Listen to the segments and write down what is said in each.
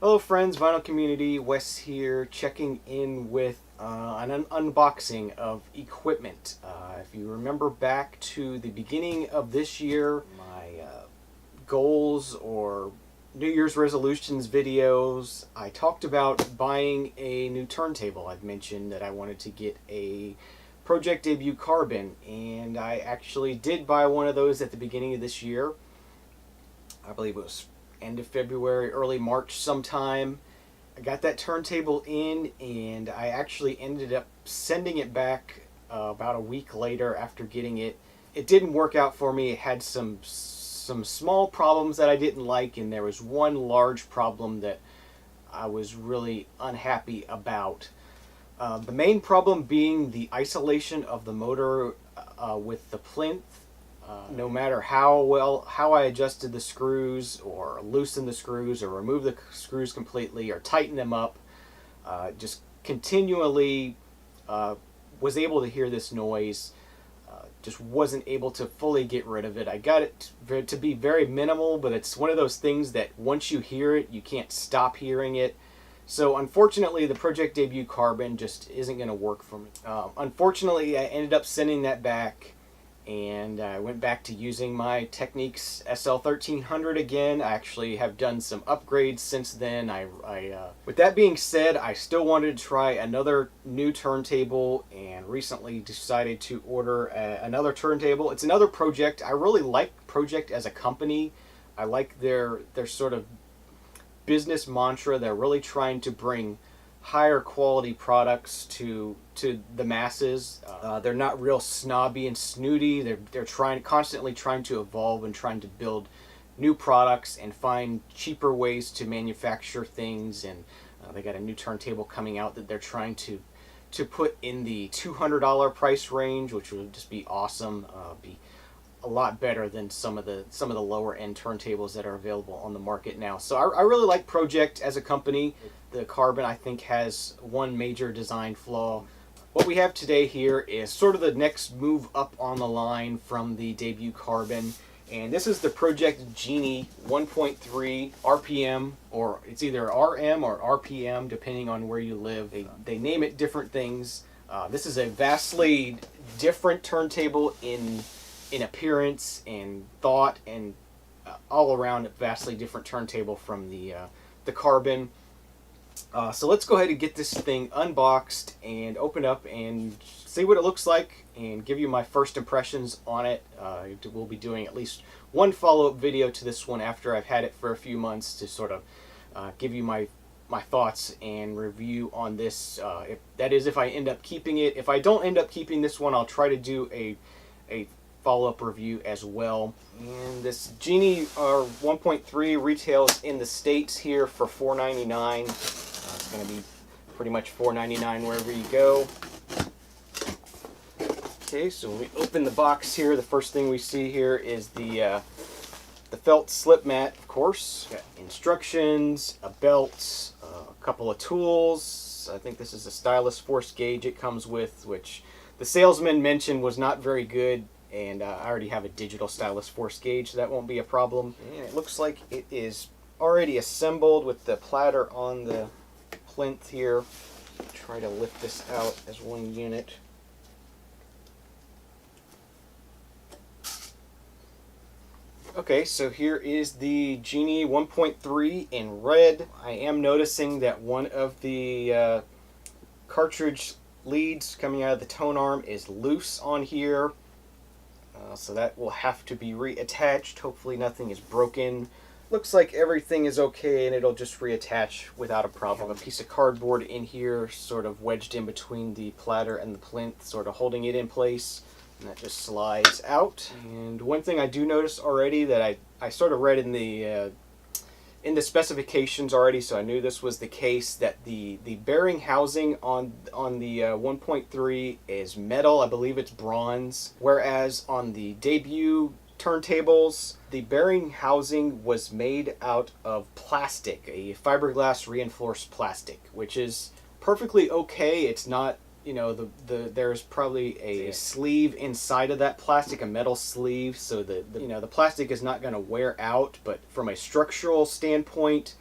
Hello friends, vinyl community, Wes here, checking in with an unboxing of equipment. If you remember back to the beginning of this year, my goals or New Year's resolutions videos, I talked about buying a new turntable. I'd mentioned that I wanted to get a Pro-Ject debut carbon, and I actually did buy one of those at the beginning of this year. I believe it was end of February, early March sometime. I got that turntable in, and I actually ended up sending it back about a week later after getting it. It didn't work out for me. It had some small problems that I didn't like, and there was one large problem that I was really unhappy about. The main problem being the isolation of the motor with the plinth. No matter how I adjusted the screws or loosened the screws or removed the screws completely or tightened them up, just continually was able to hear this noise. Just wasn't able to fully get rid of it. I got it to be very minimal, but it's one of those things that once you hear it, you can't stop hearing it. So unfortunately, the Pro-Ject debut carbon just isn't going to work for me. Unfortunately, I ended up sending that back, and I went back to using my Technics SL1300 again. I actually have done some upgrades since then. With that being said, I still wanted to try another new turntable, and recently decided to order another turntable. It's another Pro-Ject. I really like Pro-Ject as a company. I like their sort of business mantra. They're really trying to bring higher quality products to the masses. They're not real snobby and snooty. They're constantly trying to evolve and trying to build new products and find cheaper ways to manufacture things. And they got a new turntable coming out that they're trying to put in the $200 price range, which would just be awesome. Be a lot better than some of the lower end turntables that are available on the market now. So I really like Pro-Ject as a company. The carbon, I think, has one major design flaw. What we have today here is sort of the next move up on the line from the debut carbon, and this is the Pro-Ject Genie 1.3 RPM, or it's either RM or RPM depending on where you live. They name it different things. This is a vastly different turntable in appearance and thought, and all around a vastly different turntable from the carbon. So let's go ahead and get this thing unboxed and open up and see what it looks like and give you my first impressions on it. We'll be doing at least one follow-up video to this one after I've had it for a few months to sort of give you my thoughts and review on this. If I end up keeping it. If I don't end up keeping this one, I'll try to do a follow-up review as well. And this Genie 1.3 retails in the States here for $4.99. It's going to be pretty much $4.99 wherever you go. Okay, so when we open the box here, the first thing we see here is the felt slip mat, of course. Got instructions, a belt, a couple of tools. I think this is a stylus force gauge it comes with, which the salesman mentioned was not very good. And I already have a digital stylus force gauge, so that won't be a problem. And it looks like it is already assembled with the platter on the plinth here. Try to lift this out as one unit. Okay, so here is the Genie 1.3 in red. I am noticing that one of the cartridge leads coming out of the tone arm is loose on here. So that will have to be reattached. Hopefully nothing is broken. Looks like everything is okay, and it'll just reattach without a problem. A piece of cardboard in here, sort of wedged in between the platter and the plinth, sort of holding it in place, and that just slides out. And one thing I do notice already that I sort of read in the specifications already, so I knew this was the case, that the bearing housing on the 1.3 is metal. I believe it's bronze, whereas on the debut turntables, the bearing housing was made out of plastic, a fiberglass reinforced plastic, which is perfectly okay. It's not, you know, there's probably a sleeve inside of that plastic, a metal sleeve, so the plastic is not going to wear out. But from a structural standpoint,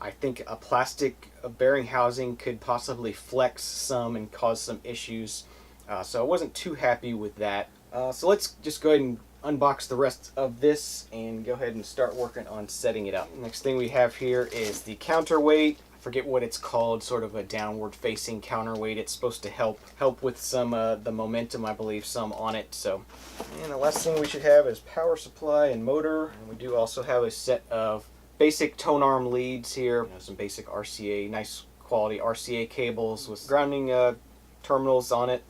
I think a plastic bearing housing could possibly flex some and cause some issues. So I wasn't too happy with that. So let's just go ahead and unbox the rest of this and go ahead and start working on setting it up. Next thing we have here is the counterweight. I forget what it's called, sort of a downward facing counterweight. It's supposed to help with some the momentum, I believe, some on it. So, and the last thing we should have is power supply and motor. And we do also have a set of basic tone arm leads here. Some basic RCA, nice quality RCA cables with grounding terminals on it.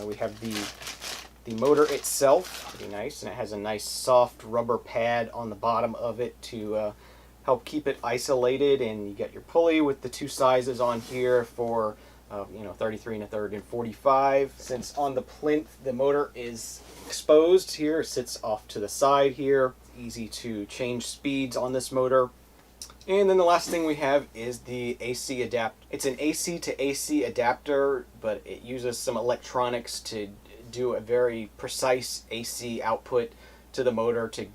We have the motor itself, pretty nice, and it has a nice soft rubber pad on the bottom of it to help keep it isolated. And you got your pulley with the two sizes on here for 33 1/3 and 45. Since on the plinth the motor is exposed here, it sits off to the side here. Easy to change speeds on this motor. And then the last thing we have is the AC adapter. It's an AC to AC adapter, but it uses some electronics to do a very precise AC output to the motor to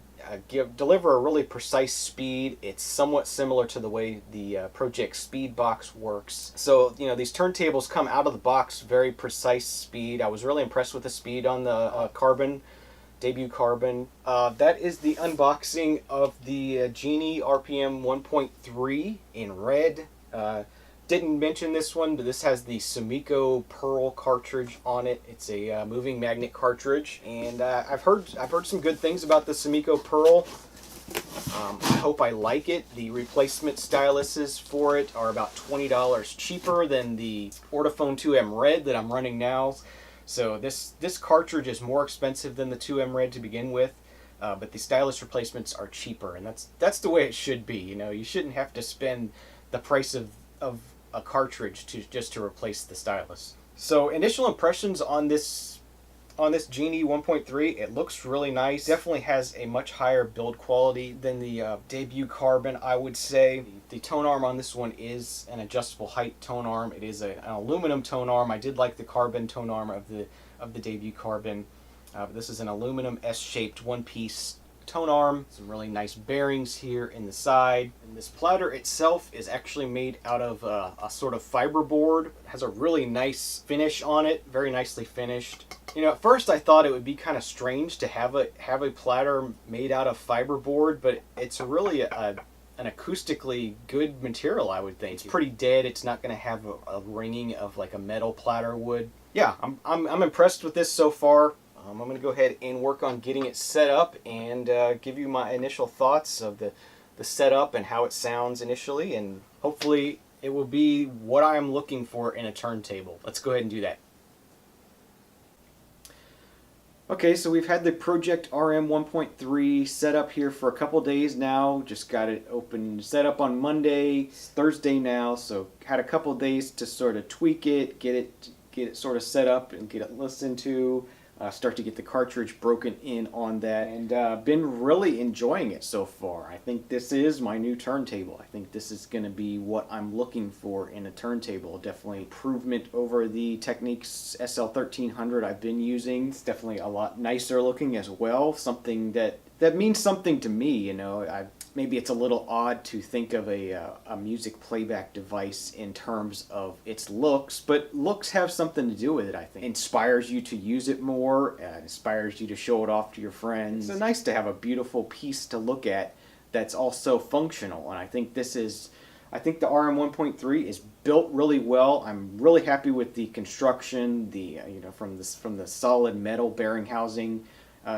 deliver a really precise speed. It's somewhat similar to the way the Pro-Ject speed box works. So these turntables come out of the box very precise speed. I was really impressed with the speed on the Carbon. Debut Carbon. That is the unboxing of the Genie RPM 1.3 in red. Didn't mention this one, but this has the Sumiko Pearl cartridge on it. It's a moving magnet cartridge, and I've heard some good things about the Sumiko Pearl. I hope I like it. The replacement styluses for it are about $20 cheaper than the Ortofon 2M Red that I'm running now. So this cartridge is more expensive than the 2M Red to begin with, but the stylus replacements are cheaper, and that's the way it should be. You shouldn't have to spend the price of a cartridge just to replace the stylus. So initial impressions on this Genie 1.3, it looks really nice. Definitely has a much higher build quality than the Debut Carbon, I would say. The tone arm on this one is an adjustable height tone arm. It is an aluminum tone arm. I did like the carbon tone arm of the Debut Carbon. But this is an aluminum S-shaped one-piece tone arm. Some really nice bearings here in the side. And this platter itself is actually made out of a sort of fiberboard. It has a really nice finish on it, very nicely finished. At first I thought it would be kind of strange to have a platter made out of fiberboard, but it's really an acoustically good material, I would think. It's pretty dead. It's not going to have a ringing of like a metal platter would. Yeah, I'm impressed with this so far. I'm going to go ahead and work on getting it set up and give you my initial thoughts of the setup and how it sounds initially, and hopefully it will be what I'm looking for in a turntable. Let's go ahead and do that. Okay, so we've had the Pro-Ject RM 1.3 set up here for a couple days now. Just got it open, set up on Monday. It's Thursday now, so had a couple days to sort of tweak it, get it sort of set up and get it listened to. Start to get the cartridge broken in on that, and been really enjoying it so far. I think this is my new turntable. I think this is going to be what I'm looking for in a turntable. Definitely improvement over the Technics SL1300 I've been using. It's definitely a lot nicer looking as well. Something that means something to me. Maybe it's a little odd to think of a music playback device in terms of its looks, but looks have something to do with it, I think. It inspires you to use it more, it inspires you to show it off to your friends. It's nice to have a beautiful piece to look at that's also functional, and I think the RM 1.3 is built really well. I'm really happy with the construction, from the solid metal bearing housing.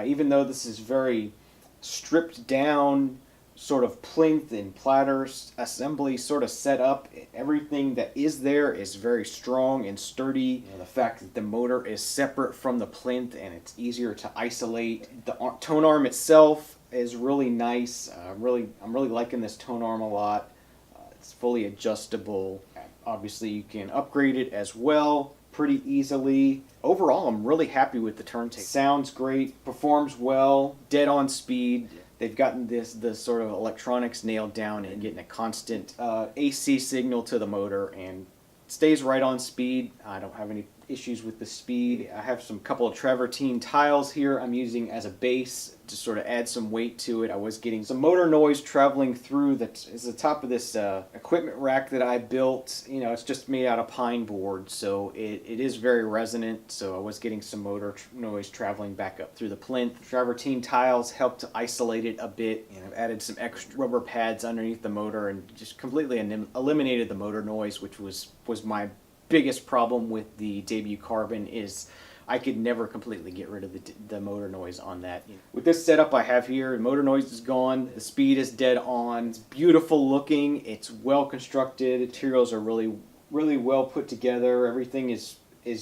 Even though this is very stripped down, sort of plinth and platter assembly sort of set up, everything that is there is very strong and sturdy. The fact that the motor is separate from the plinth and it's easier to isolate. The tone arm itself is really nice. I'm really liking this tone arm a lot. It's fully adjustable. Obviously you can upgrade it as well pretty easily. Overall, I'm really happy with the turntable. Sounds great, performs well, dead on speed. They've gotten the sort of electronics nailed down and getting a constant AC signal to the motor, and stays right on speed. I don't have any issues with the speed. I have some couple of travertine tiles here I'm using as a base to sort of add some weight to it. I was getting some motor noise traveling through the top of this equipment rack that I built. You know, it's just made out of pine board, so it is very resonant, so I was getting some motor noise traveling back up through the plinth. Travertine tiles helped to isolate it a bit, and I've added some extra rubber pads underneath the motor and just completely eliminated the motor noise, which was my biggest problem with the debut carbon. Is I could never completely get rid of the motor noise on that. With this setup I have here, motor noise is gone, the speed is dead on, it's beautiful looking, it's well constructed, the materials are really well put together, everything is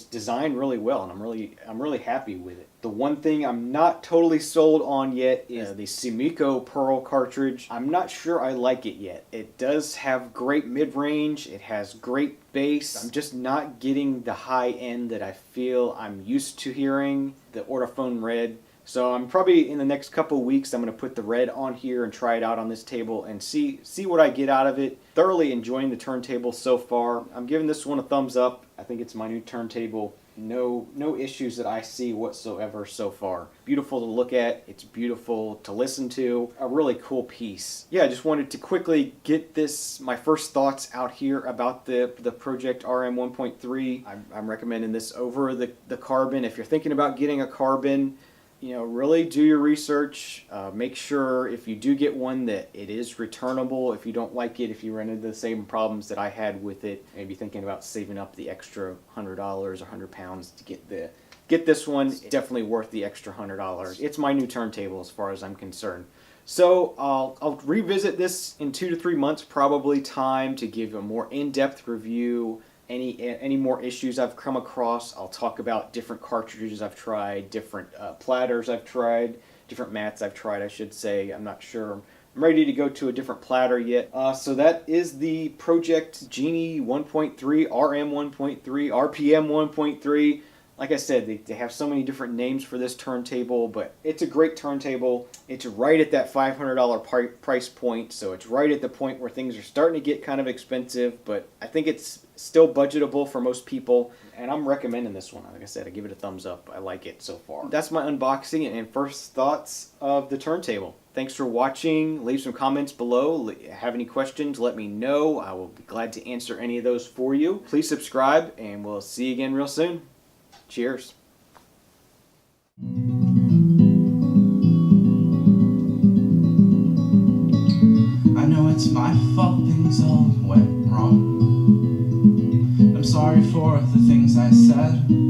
designed really well, and I'm really happy with it. The one thing I'm not totally sold on yet is the Sumiko Pearl cartridge. I'm not sure I like it yet. It does have great mid-range, it has great bass. I'm just not getting the high end that I feel I'm used to hearing, the Ortophone Red. So I'm probably, in the next couple of weeks, I'm going to put the Red on here and try it out on this table and see what I get out of it. Thoroughly enjoying the turntable so far. I'm giving this one a thumbs up. I think it's my new turntable. No issues that I see whatsoever so far. Beautiful to look at. It's beautiful to listen to. A really cool piece. Yeah, I just wanted to quickly get my first thoughts out here about the Pro-Ject RM 1.3. I'm recommending this over the Carbon. If you're thinking about getting a Carbon, you know, really do your research. Make sure if you do get one that it is returnable. If you don't like it, if you run into the same problems that I had with it, maybe thinking about saving up the extra $100 or £100 to get this one. It's definitely worth the extra $100. It's my new turntable as far as I'm concerned. So I'll revisit this in 2 to 3 months, probably time to give a more in-depth review. Any more issues I've come across. I'll talk about different cartridges I've tried, different platters I've tried, different mats I've tried, I should say. I'm not sure. I'm ready to go to a different platter yet. So that is the Pro-Ject Genie 1.3, RM 1.3, RPM 1.3. Like I said, they have so many different names for this turntable, but it's a great turntable. It's right at that $500 price point, so it's right at the point where things are starting to get kind of expensive, but I think it's still budgetable for most people, and I'm recommending this one. Like I said, I give it a thumbs up. I like it so far. That's my unboxing and first thoughts of the turntable. Thanks for watching. Leave some comments below. Have any questions, let me know. I will be glad to answer any of those for you. Please subscribe, and we'll see you again real soon. Cheers. I know it's my fault things all went wrong. I'm sorry for the things I said.